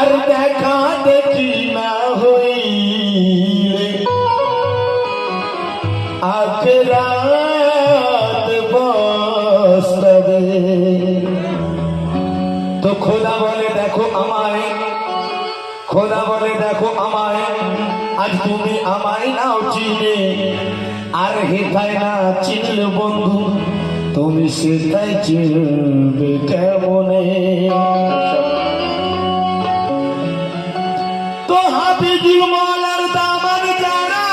আর দেখা দেখি না হই আখেরাত বসবে। তো খোদা বলে দেখো আমায়, খোদা বলে দেখো আমায়, আজ তুমি আমায় নাও চিনে, আর হেথায় না চিনলে বন্ধু তুমি সেটাই চিনবে কেমনে। তো হাফিজুল মওলার দামান যারা,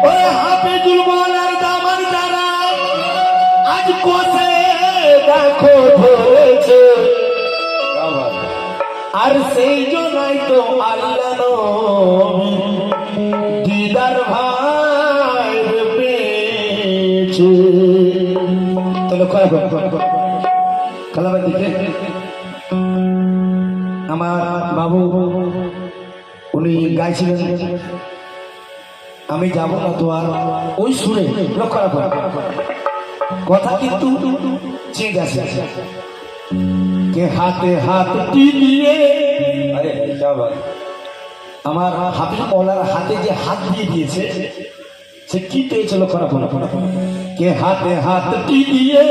ওই হাফিজুল মওলার দামান যারা আজ কোসে দেখো ধরেছে, আর সেই জন্যই তো আল্লাহ নবী দিদার ভাই পেয়েছে। তাহলে খালাবার দিকে আমার বাবু উনি গাইছিলেন আমি যাব না তো আর ওই সুরে, লক্ষ্য রাখো কথা কিন্তু চেঞ্জ আছে। কে হাতে হাত দিয়ে আমার হাফিজ মওলার হাতে যে হাত দিয়ে দিয়েছে সে কি পেয়েছিল খারাপ হলো। কে হাতে হাত দিয়ে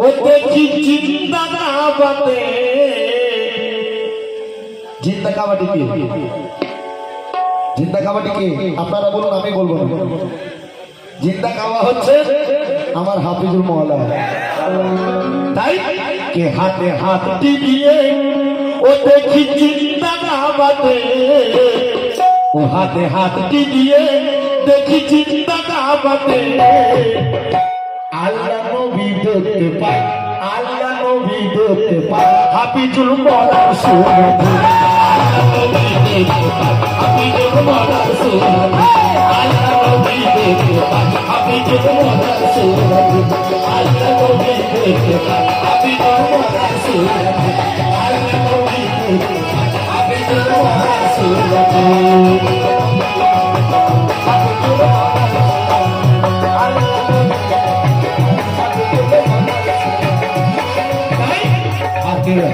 ও দেখি জিন্দা কাবাতে, জিন্দা কাবাটি কি, জিন্দা কাবাটি কি আপনারা বলুন আমি বলবো না। জিন্দা কাবা হচ্ছে আমার হাফিজুল মওলা। তাই কে হাতে হাত দিয়ে ও দেখি জিন্দা কাবাতে, ও হাতে হাত দিয়ে দেখি জিন্দা কাবাতে, আল্লাহ নবী দেখতে পাই, আল্লাহ নবী দেখতে পাই হাফিজুল মওলার সুন্নাত, আল্লাহ নবী দেখতে পাই হাফিজুল মওলার সুন্নাত, আল্লাহ নবী দেখতে পাই হাফিজুল মওলার সুন্নাত, আল্লাহ নবী দেখতে পাই হাফিজুল মওলার সুন্নাত, আল্লাহ নবী দেখতে পাই হাফিজুল মওলার সুন্নাত।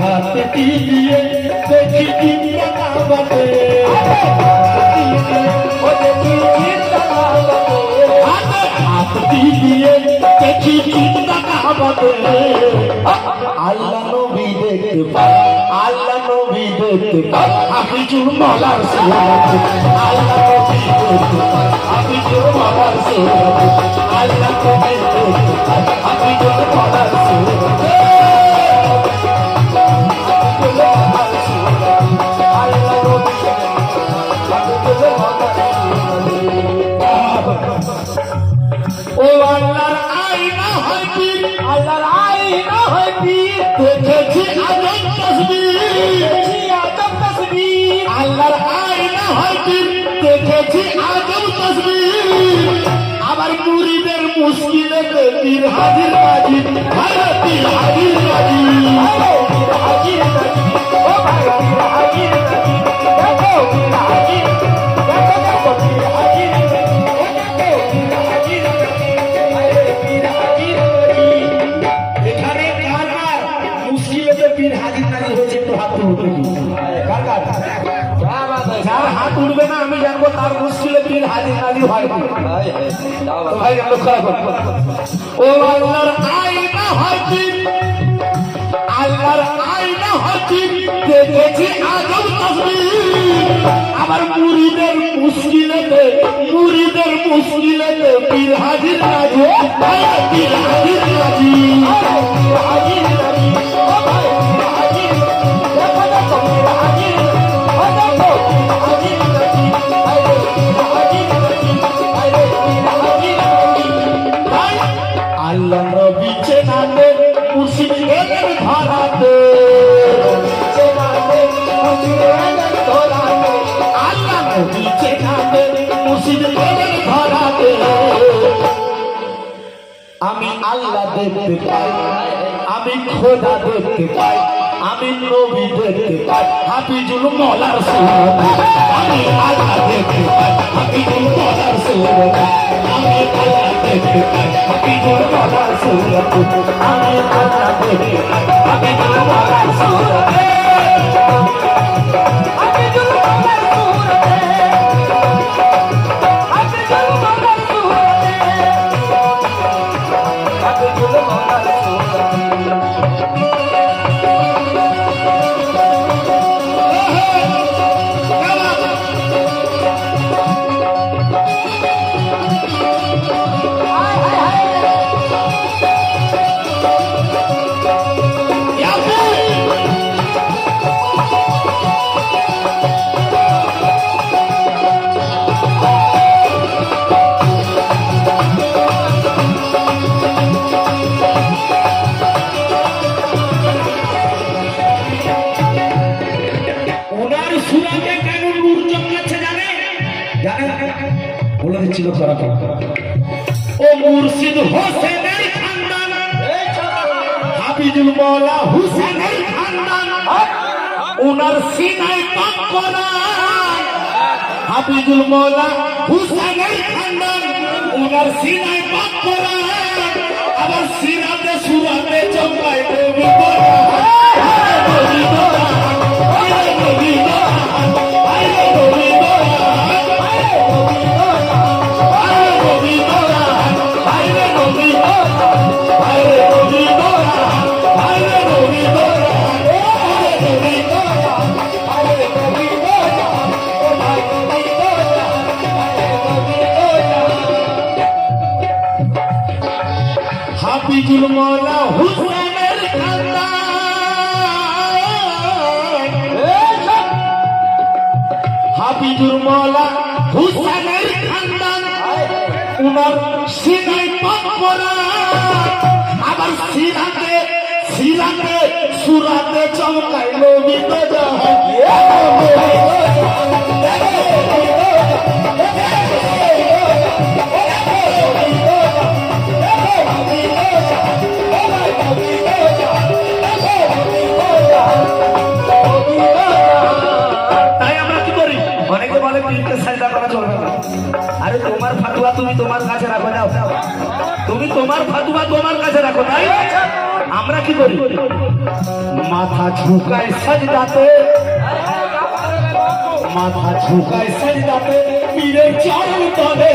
हाथ दीजिए देखी जिंदा काबते, हाथ दीजिए देखी जिंदा काबते, আল্লাহ নবী দেখতে পাই, আল্লাহ নবী দেখতে পাই হাফিজুল মওলার সুন্নাত, আল্লাহ নবী দেখতে পাই হাফিজুল মওলার সুন্নাত, আল্লাহ নবী দেখতে পাই হাফিজুল মওলার সুন্নাত। ও আল্লাহর আইনা হয় পীর, আল্লাহর আইনা হয় পীর, দেখেছি আজব তসবির, দেখেছি আজব তসবির, আল্লাহর আইনা হয় পীর, দেখেছি আজব তসবির, আবার মুরিদের মুশকিলেতে পীর হাজির নাজির, ভাই পীর হাজির নাজির, পীর হাজির নাজির, ও ভাই পীর হাজির নাজির, দেখো পীর হাজির, দেখো দেখো পীর হাজির নাজির, ও দেখো পীর হাজির নাজির, পীর হাজির নাজির। এখানে কার কার মুশকিলেতে পীর হাজির নাজির হয়েছে একটু হাত তুলুন, কার কার যার হাত উঠবে না আমি জানবো তার মুশকিলে পীর হাজির নাজির হয়। তো ভাই লক্ষ্য রাখো, ও আল্লাহর আইনা হয় পীর, আল্লাহর আইনা হয় পীর, দেখেছি আজব তসবির, আবার মুরিদের মুশকিলেতে, মুরিদের মুশকিলেতে পীর হাজির নাজির, ভাই পীর হাজির নাজির, পীর হাজির নাজির, ও ভাই পীর হাজির, দেখো দেখো পীর হাজির, ও দেখো পীর হাজির নাজির, ভাই পীর হাজির নাজির, ভাই পীর হাজির নাজির। ভাই আল্লাহ নবী চেনাতে মুর্শিদের ধরাতে, চেনাতে মুর্শিদের ধরাতে, আল্লাহ নবী চেনাতে মুর্শিদের ধরাতে, আমি আল্লাহ দেখতে পাই, আমি খোদা দেখতে পাই, আমি নবী দেখতে পাই হাফিজুল মওলার সুরত আমি আল্লাহ দেখতে পাই হাফিজুল মওলার সুরত আমি আল্লাহ দেখতে পাই হাফিজুল মওলার সুরত আমি আল্লাহ দেখতে পাই হাফিজুল মওলার সুরত হাফিজুল মওলার সুরত হাফিজুল মওলার সুরত হাফিজুল মওলার বলে দিচ্ছিল ও মুর্শিদ হোসেনের খানদান হাফিজুল মওলা হুসেনের খানদান ওনার সিনায় পাক কোরআন হাফিজুল মওলা হুসেনের খানদান ওনার সিনায় পাক কোরআন আবার সিরাতে সুরাতে চমকায় নবী হাফিজুল মওলা হুসেনের খানদান হাফিজুল মওলা হুসেনের খানদান উনার সিনায় পাক কোরআন আবার সিরাতে সুরাতে চমকায় নবী তো জাহান আরে তোমার ফাতুয়া তুমি তোমার কাছে রাখো যাও তুমি তোমার ফাতুয়া তোমার কাছে রাখো তাই আমরা কি করি মাথা ঝুঁকায় সাজদাতে পীরের চরণ তলে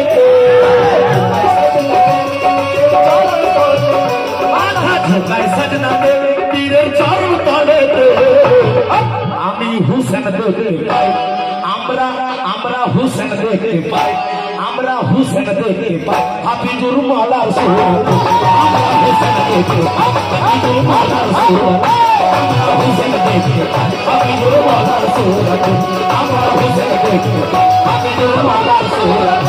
মাথা ঝুঁকায় সাজদাতে পীরের চরণ তলে আমি হুসেন দেখতে পাই আমরা হুসেন দেখতে পাই হাফিজুল মওলার সুরত আমরা হুসেন দেখতে পাই হাফিজুল মওলার সুরত আমরা হুসেন দেখতে পাই হাফিজুল মওলার সুরত আমরা হুসেন দেখতে পাই হাফিজুল মওলার সুরত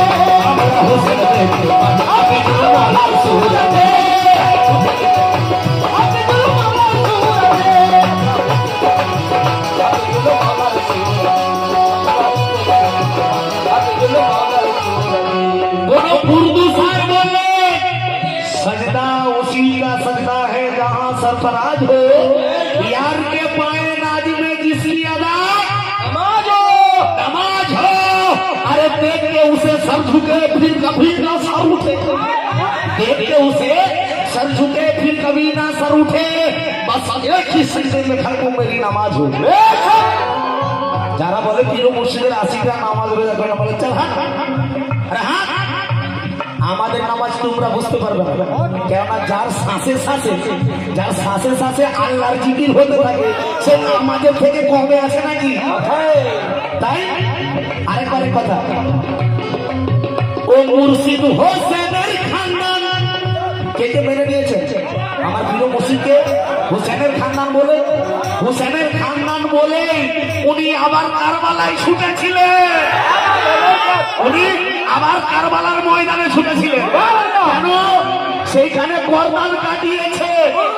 আমরা হুসেন দেখতে পাই হাফিজুল মওলার সুরত उर्दू शायर बोले सजदा उसी का सजदा है जहां सरफराज हो यार के पाए नाज में जिसकी अदा नमाज हो अरे देख के उसे सर झुके फिर कभी ना सर उठे देख के उसे सर झुके फिर कभी ना सर उठे बस एक ही सजदे में खड़ को मेरी नमाज हो যারা বলে পীর মুর্শিদের 80টা নামাজ রোজা করে বলে চল হ্যাঁ আরে হ্যাঁ আমাদের নামাজ তোমরা বুঝতে পারবে না কেননা যার শ্বাসে আল্লাহর জিকির হতে থাকে সে আমাদের থেকে কমে আছে নাকি তাই আরেকবারের কথা ও মুর্শিদ হোসেনের খানদান কে মেনে নিয়েছে আমার প্রিয় মুর্শিদকে হুসেনের খানদান বলে উনি আবার কারবালায় ছুটেছিলেন উনি আবার কারবালার ময়দানে ছুটেছিলেন কেন সেইখানে কোরবান কাটিয়েছে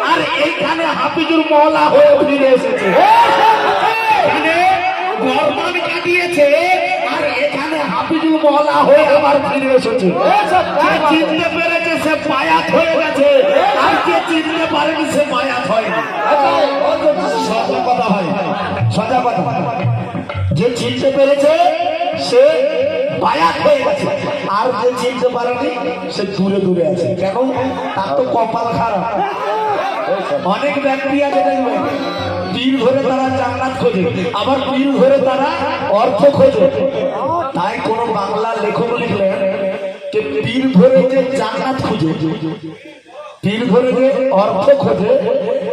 আর এইখানে হাফিজুল মওলা হয়ে ফিরে এসেছে এখানে কোরবান কাটিয়েছে আর এখানে হাফিজুল হাবিবুল মহলা হয়ে আবার ফিরে এসেছে। যে চিনতে পেরেছে সে বায়াত হয়ে গেছে, আর যে চিনতে পারেনি সে বায়াত হয়নি। সোজা কথা ভাই, সোজা কথা। যে চিনতে পেরেছে সে বায়াত হয়ে গেছে, আর যে চিনতে পারেনি সে দূরে দূরে আছে। কেন? তার তো কপাল খারাপ। অনেক ব্যক্তি আছে দেখবেন পীর ধরে তারা জান্নাত খোঁজে, আবার পীর ধরে তারা অর্থ খোঁজে। তাই কোন বাংলা লেখক লিখলেন যে পীর ধরে যে জান্নাত খুঁজে, পীর ধরে যে অর্থ খোঁজে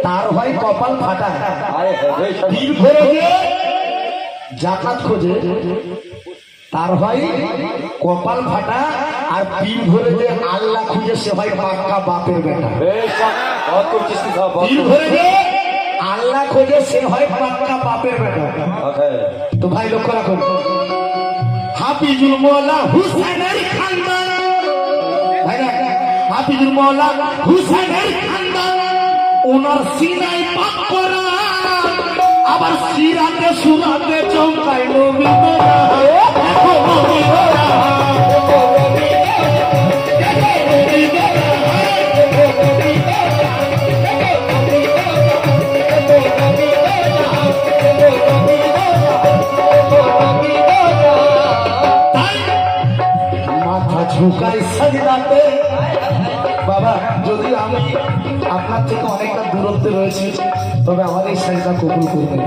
তার হয় কপাল ফাটা। পীর ধরে যে জান্নাত খোঁজে তার হয় কপাল ফাটা, আর পীর ধরে যে আল্লাহ খুঁজে সে হয় পাক্কা বাপের বেটা। পীর ধরে যে আল্লাহ খোঁজে সে হয় পাক্কা বাপের বেটা। তো ভাই লক্ষ্য রাখুন, হাফিজুল মওলা হুসেনের খানদান, ভাইরা হাফিজুল মওলা হুসেনের খানদান, ওনার সিনায় পাক করা, আবার সিরাতে সুরাতে চমকায় নবীরা। ঝুঁকাই সাজদাতে। বাবা, যদি আমি আপনার থেকে অনেকটা দূরত্বে রয়েছি, তবে আমার এই সাজদা কবুল করবেন।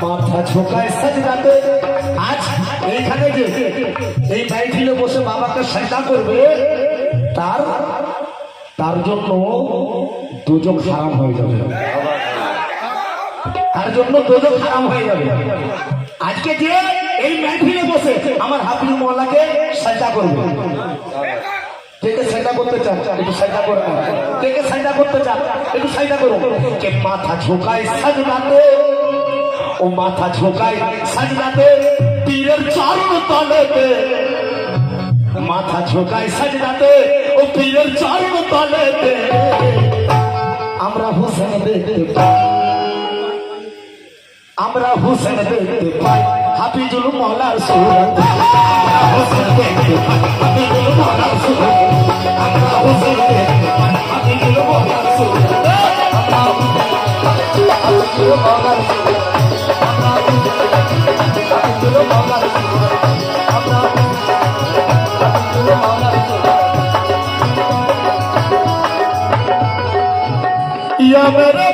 মাথা ঝুঁকায় সাজদাতে। আজ এইখানে যে এই মাইকিলে বসে বাবাকে সাজদা করবে, তার জন্য দুজন হারাম হয়ে যাবে, তার জন্য দুজন হারাম হয়ে যাবে। আজকে যে এই মাহফিলে বসে আমার হাফিজুল মওলাকে সাজদা করবে, কে কে সাজদা করতে চান একটু সাজদা করুন, কে কে সাজদা করতে চান একটু সাজদা করুন। কে মাথা ঝোঁকায় সাজদাতে, ও মাথা ঝোঁকায় সাজদাতে পীরের চরণ তলেতে, মাথা ঝোঁকায় সাজদাতে ও পীরের চরণ তলেতে। আমরা হুসেন দেখতে পাই, আমরা হুসেন দেখতে পাই হাফিজুল মওলার সুরত। আমরা হুসেন দেখতে পাই হাফিজুল মওলার সুরত। আমরা হুসেন দেখতে পাই হাফিজুল মওলার সুরত। আমরা হাফিজুল মওলার সুরত। আমরা হাফিজুল মওলার সুরত। আমরা হাফিজুল মওলার সুরত। ইয়া মেরে